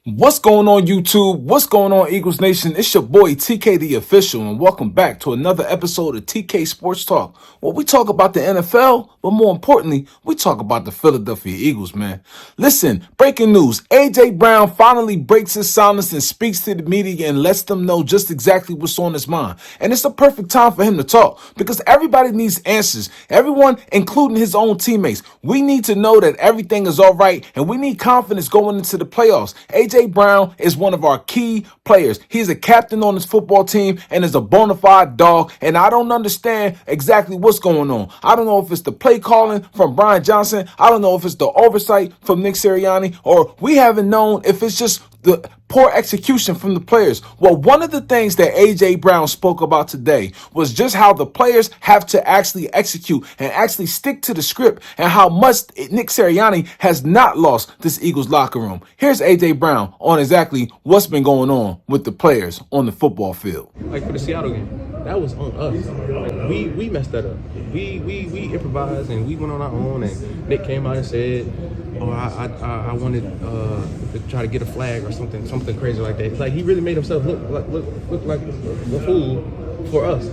What's going on YouTube? What's going on Eagles Nation? It's your boy TK the Official and welcome back to another episode of TK Sports Talk, where we talk about the NFL, but more importantly, we talk about the Philadelphia Eagles, man. Listen, breaking news. AJ Brown finally breaks his silence and speaks to the media and lets them know just exactly what's on his mind. And it's a perfect time for him to talk because everybody needs answers. Everyone, including his own teammates. We need to know that everything is all right and we need confidence going into the playoffs. AJ Brown is one of our key players. He's a captain on this football team and is a bona fide dog. And I don't understand exactly what's going on. I don't know if it's the play calling from Brian Johnson. I don't know if it's the oversight from Nick Sirianni, or we haven't known if it's just the poor execution from the players. Well, one of the things that AJ Brown spoke about today was just how the players have to actually execute and actually stick to the script and how much Nick Sirianni has not lost this Eagles locker room. Here's AJ Brown on exactly what's been going on with the players on the football field. Like for the Seattle game, that was on us. Like we messed that up. We improvised and we went on our own. And Nick came out and said, "Oh, I wanted to try to get a flag or something crazy like that." It's like he really made himself look like a fool for us.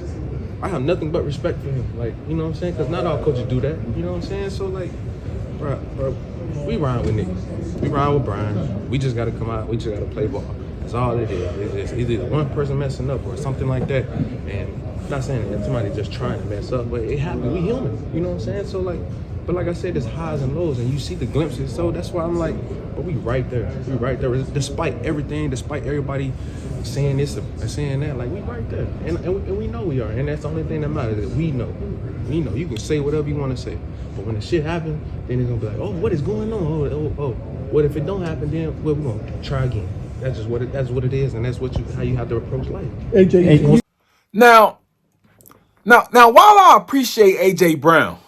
I have nothing but respect for him. Like, you know what I'm saying? Because not all coaches do that. You know what I'm saying? So like, bro, we ride with Nick. We ride with Brian. We just got to come out. We just got to play ball. That's all it is. It's either one person messing up or something like that. And I'm not saying that somebody just trying to mess up, but it happened. We human. You know what I'm saying? So like, but like I said, there's highs and lows, and you see the glimpses. So that's why I'm like, but we right there. We right there. Despite everything, despite everybody saying this or saying that, like we right there. And we know we are. And that's the only thing that matters. That we know. We know. You can say whatever you want to say. But when the shit happens, then it's going to be like, oh, what is going on? Oh. What if it don't happen, then we're going to try again. That's just what it is, and that's how you have to approach life. AJ. Now, while I appreciate AJ Brown,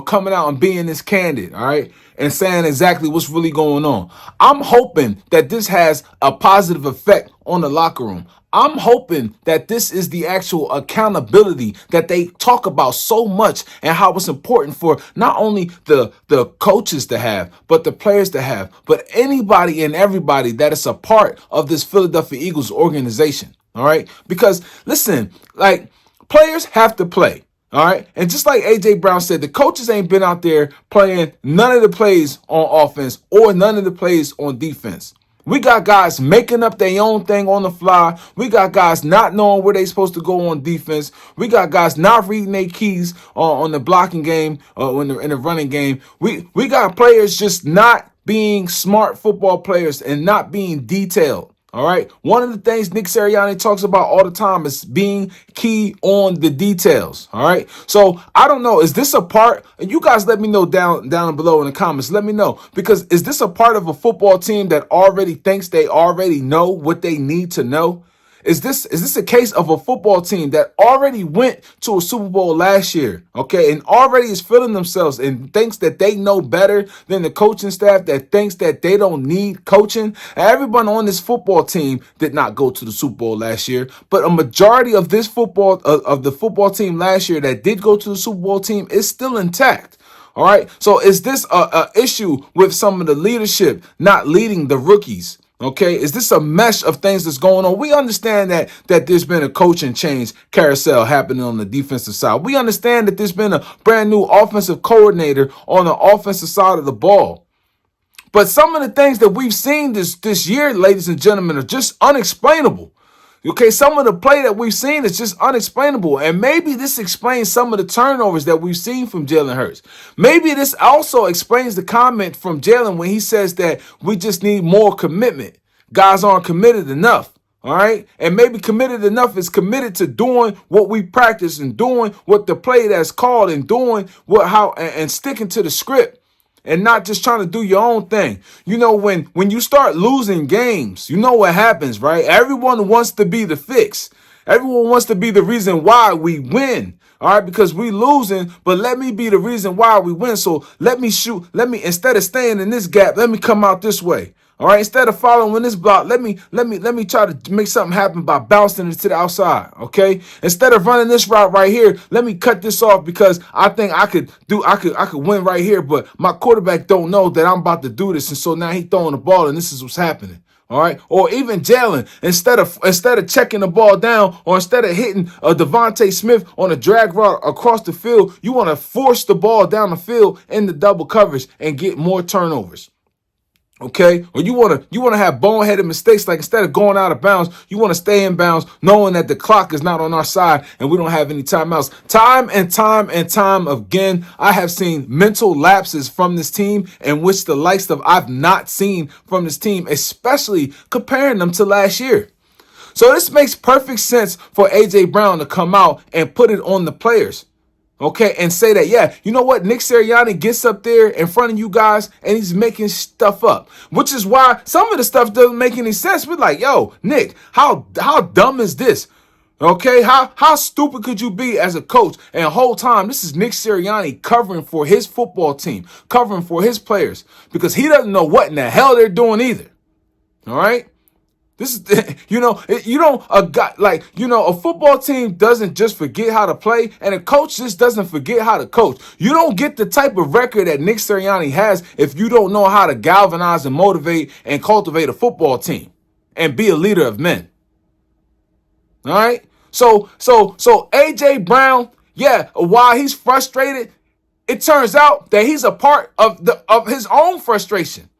coming out and being this candid, all right, and saying exactly what's really going on, I'm hoping that this has a positive effect on the locker room. I'm hoping that this is the actual accountability that they talk about so much and how it's important for not only the coaches to have, but the players to have, but anybody and everybody that is a part of this Philadelphia Eagles organization. All right. Because listen, like players have to play. All right. And just like AJ Brown said, the coaches ain't been out there playing none of the plays on offense or none of the plays on defense. We got guys making up their own thing on the fly. We got guys not knowing where they're supposed to go on defense. We got guys not reading their keys on the blocking game or in the running game. We got players just not being smart football players and not being detailed. All right. One of the things Nick Sirianni talks about all the time is being key on the details. All right. So I don't know. Is this a part? And you guys let me know down below in the comments. Let me know, because is this a part of a football team that already thinks they already know what they need to know? Is this a case of a football team that already went to a Super Bowl last year, okay, and already is feeling themselves and thinks that they know better than the coaching staff that thinks that they don't need coaching? Everyone on this football team did not go to the Super Bowl last year, but a majority of this the football team last year that did go to the Super Bowl team is still intact. All right, so is this a issue with some of the leadership not leading the rookies? Okay, is this a mesh of things that's going on? We understand that there's been a coaching change carousel happening on the defensive side. We understand that there's been a brand new offensive coordinator on the offensive side of the ball. But some of the things that we've seen this year, ladies and gentlemen, are just unexplainable. Okay, some of the play that we've seen is just unexplainable. And maybe this explains some of the turnovers that we've seen from Jalen Hurts. Maybe this also explains the comment from Jalen when he says that we just need more commitment. Guys aren't committed enough. All right. And maybe committed enough is committed to doing what we practice and doing what the play that's called and doing and sticking to the script. And not just trying to do your own thing. You know, when you start losing games, you know what happens, right? Everyone wants to be the fix. Everyone wants to be the reason why we win. All right, because we losing, but let me be the reason why we win. So let me instead of staying in this gap, let me come out this way. All right, instead of following this block, let me try to make something happen by bouncing it to the outside. Okay, instead of running this route right here, let me cut this off because I think I could win right here, but my quarterback don't know that I'm about to do this, and so now he throwing the ball, and this is what's happening. All right, or even Jalen, instead of checking the ball down, or instead of hitting a Devontae Smith on a drag route across the field, you want to force the ball down the field in the double coverage and get more turnovers. Okay, or you want to have boneheaded mistakes, like instead of going out of bounds, you want to stay in bounds, knowing that the clock is not on our side and we don't have any timeouts. Time and time again, I have seen mental lapses from this team, in which the likes of I've not seen from this team, especially comparing them to last year. So this makes perfect sense for AJ Brown to come out and put it on the players. Okay, and say that, yeah, you know what? Nick Sirianni gets up there in front of you guys and he's making stuff up, which is why some of the stuff doesn't make any sense. We're like, yo, Nick, how dumb is this? Okay, how stupid could you be as a coach? And the whole time, this is Nick Sirianni covering for his football team, covering for his players, because he doesn't know what in the hell they're doing either. All right. This is, a football team doesn't just forget how to play, and a coach just doesn't forget how to coach. You don't get the type of record that Nick Sirianni has if you don't know how to galvanize and motivate and cultivate a football team and be a leader of men. All right? So AJ Brown, yeah, while he's frustrated, it turns out that he's a part of his own frustration.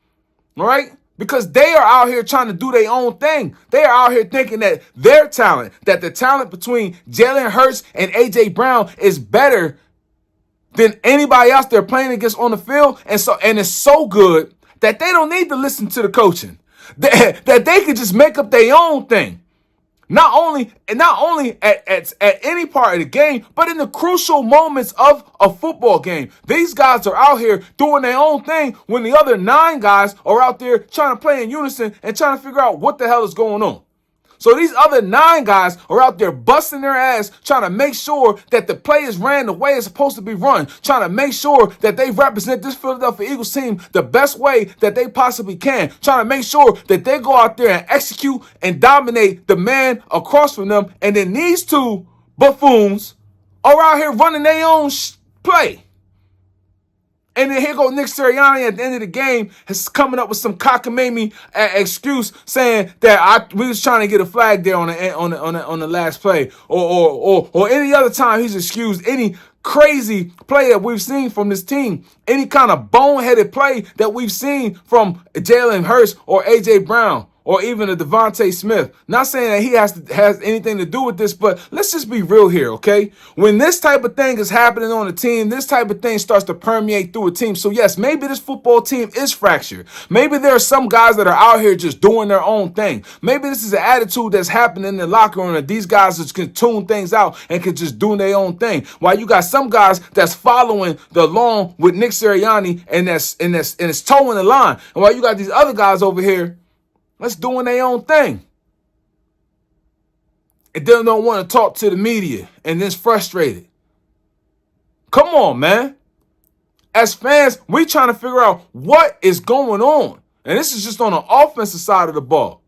All right? Because they are out here trying to do their own thing. They are out here thinking that their talent, that the talent between Jalen Hurts and A.J. Brown is better than anybody else they're playing against on the field. And it's so good that they don't need to listen to the coaching. That they could just make up their own thing. Not only at any part of the game, but in the crucial moments of a football game. These guys are out here doing their own thing when the other 9 guys are out there trying to play in unison and trying to figure out what the hell is going on. So these other 9 guys are out there busting their ass, trying to make sure that the play is ran the way it's supposed to be run, trying to make sure that they represent this Philadelphia Eagles team the best way that they possibly can, trying to make sure that they go out there and execute and dominate the man across from them, and then these 2 buffoons are out here running their own play. And then here goes Nick Sirianni at the end of the game is coming up with some cockamamie excuse saying that we was trying to get a flag there on the last play, or any other time he's excused any crazy play that we've seen from this team, any kind of boneheaded play that we've seen from Jalen Hurts or AJ Brown, or even a Devontae Smith. Not saying that he has anything to do with this, but let's just be real here, okay? When this type of thing is happening on a team, this type of thing starts to permeate through a team. So yes, maybe this football team is fractured. Maybe there are some guys that are out here just doing their own thing. Maybe this is an attitude that's happening in the locker room, that these guys just can tune things out and can just do their own thing. While you got some guys that's following along with Nick Sirianni and it's towing the line. And while you got these other guys over here that's doing their own thing. And then don't want to talk to the media and then frustrated. Come on, man. As fans, we trying to figure out what is going on. And this is just on the offensive side of the ball.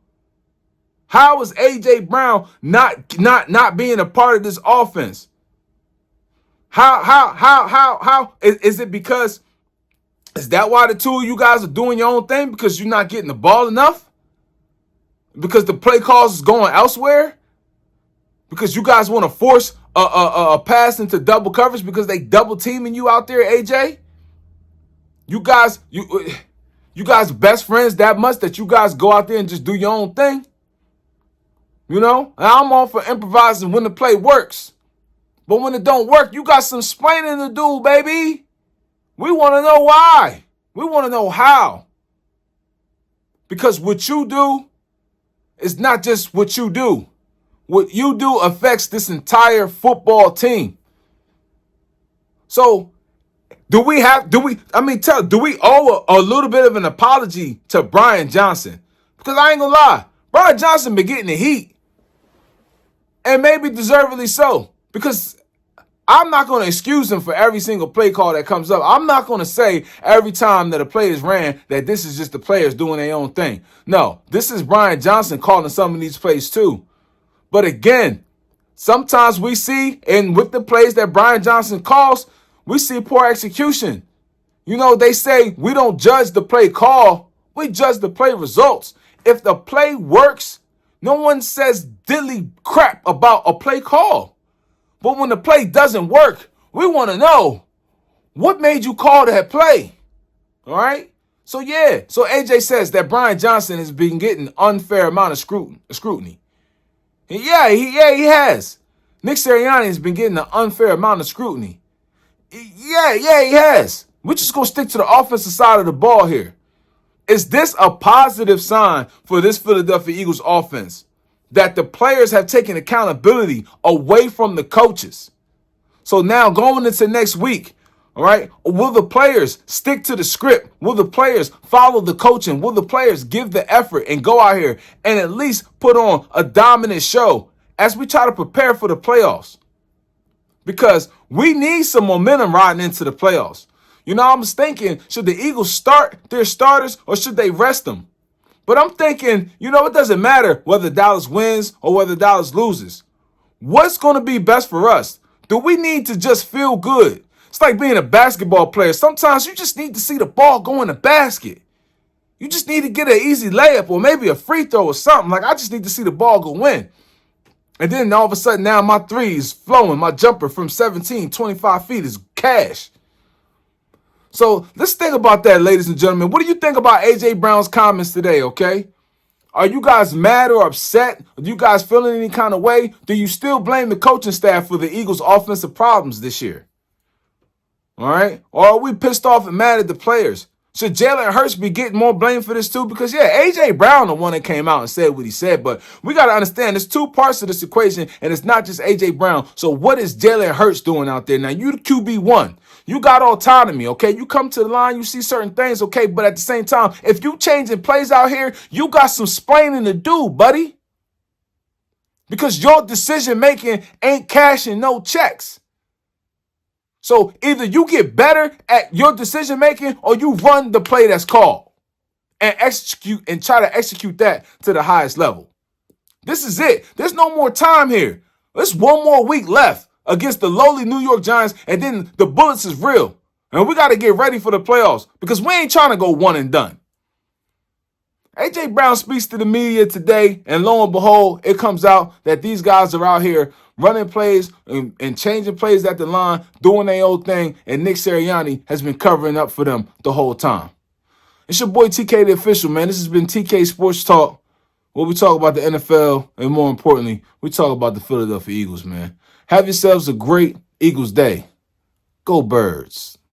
How is AJ Brown not being a part of this offense? How is it because, is that why the 2 of you guys are doing your own thing? Because you're not getting the ball enough? Because the play calls is going elsewhere? Because you guys want to force a pass into double coverage because they double teaming you out there, AJ? You guys best friends that much that you guys go out there and just do your own thing? You know? And I'm all for improvising when the play works. But when it don't work, you got some explaining to do, baby. We want to know why. We want to know how. Because what you do, it's not just what you do. What you do affects this entire football team. So, do we owe a little bit of an apology to Brian Johnson? Because I ain't gonna lie, Brian Johnson been getting the heat. And maybe deservedly so. Because I'm not going to excuse him for every single play call that comes up. I'm not going to say every time that a play is ran that this is just the players doing their own thing. No, this is Brian Johnson calling some of these plays too. But again, sometimes we see, and with the plays that Brian Johnson calls, we see poor execution. You know, they say we don't judge the play call, we judge the play results. If the play works, no one says diddly crap about a play call. But when the play doesn't work, we want to know, what made you call that play? All right? So yeah, so AJ says that Brian Johnson has been getting unfair amount of scrutiny. Yeah, he has. Nick Sirianni has been getting an unfair amount of scrutiny. Yeah, he has. We're just going to stick to the offensive side of the ball here. Is this a positive sign for this Philadelphia Eagles offense that the players have taken accountability away from the coaches? So now going into next week, all right, will the players stick to the script? Will the players follow the coaching? Will the players give the effort and go out here and at least put on a dominant show as we try to prepare for the playoffs? Because we need some momentum riding into the playoffs. You know, I was thinking, should the Eagles start their starters or should they rest them? But I'm thinking, you know, it doesn't matter whether Dallas wins or whether Dallas loses. What's going to be best for us? Do we need to just feel good? It's like being a basketball player. Sometimes you just need to see the ball go in the basket. You just need to get an easy layup or maybe a free throw or something. Like, I just need to see the ball go in. And then all of a sudden now my three is flowing. My jumper from 17, 25 feet is cash. So let's think about that, ladies and gentlemen. What do you think about AJ Brown's comments today, okay? Are you guys mad or upset? Are you guys feeling any kind of way? Do you still blame the coaching staff for the Eagles' offensive problems this year? All right? Or are we pissed off and mad at the players? Should Jalen Hurts be getting more blame for this too? Because, yeah, AJ Brown, the one that came out and said what he said, but we got to understand there's two parts to this equation, and it's not just AJ Brown. So what is Jalen Hurts doing out there? Now, you the QB1. You got autonomy, okay? You come to the line, you see certain things, okay? But at the same time, if you changing plays out here, you got some splaining to do, buddy. Because your decision-making ain't cashing no checks. So either you get better at your decision making or you run the play that's called and try to execute that to the highest level. This is it. There's no more time here. There's one more week left against the lowly New York Giants, and then the bullets is real. And we got to get ready for the playoffs because we ain't trying to go one and done. AJ Brown speaks to the media today, and lo and behold, it comes out that these guys are out here running plays and changing plays at the line, doing their own thing, and Nick Sirianni has been covering up for them the whole time. It's your boy TK the Official, man. This has been TK Sports Talk, where we talk about the NFL, and more importantly, we talk about the Philadelphia Eagles, man. Have yourselves a great Eagles day. Go Birds.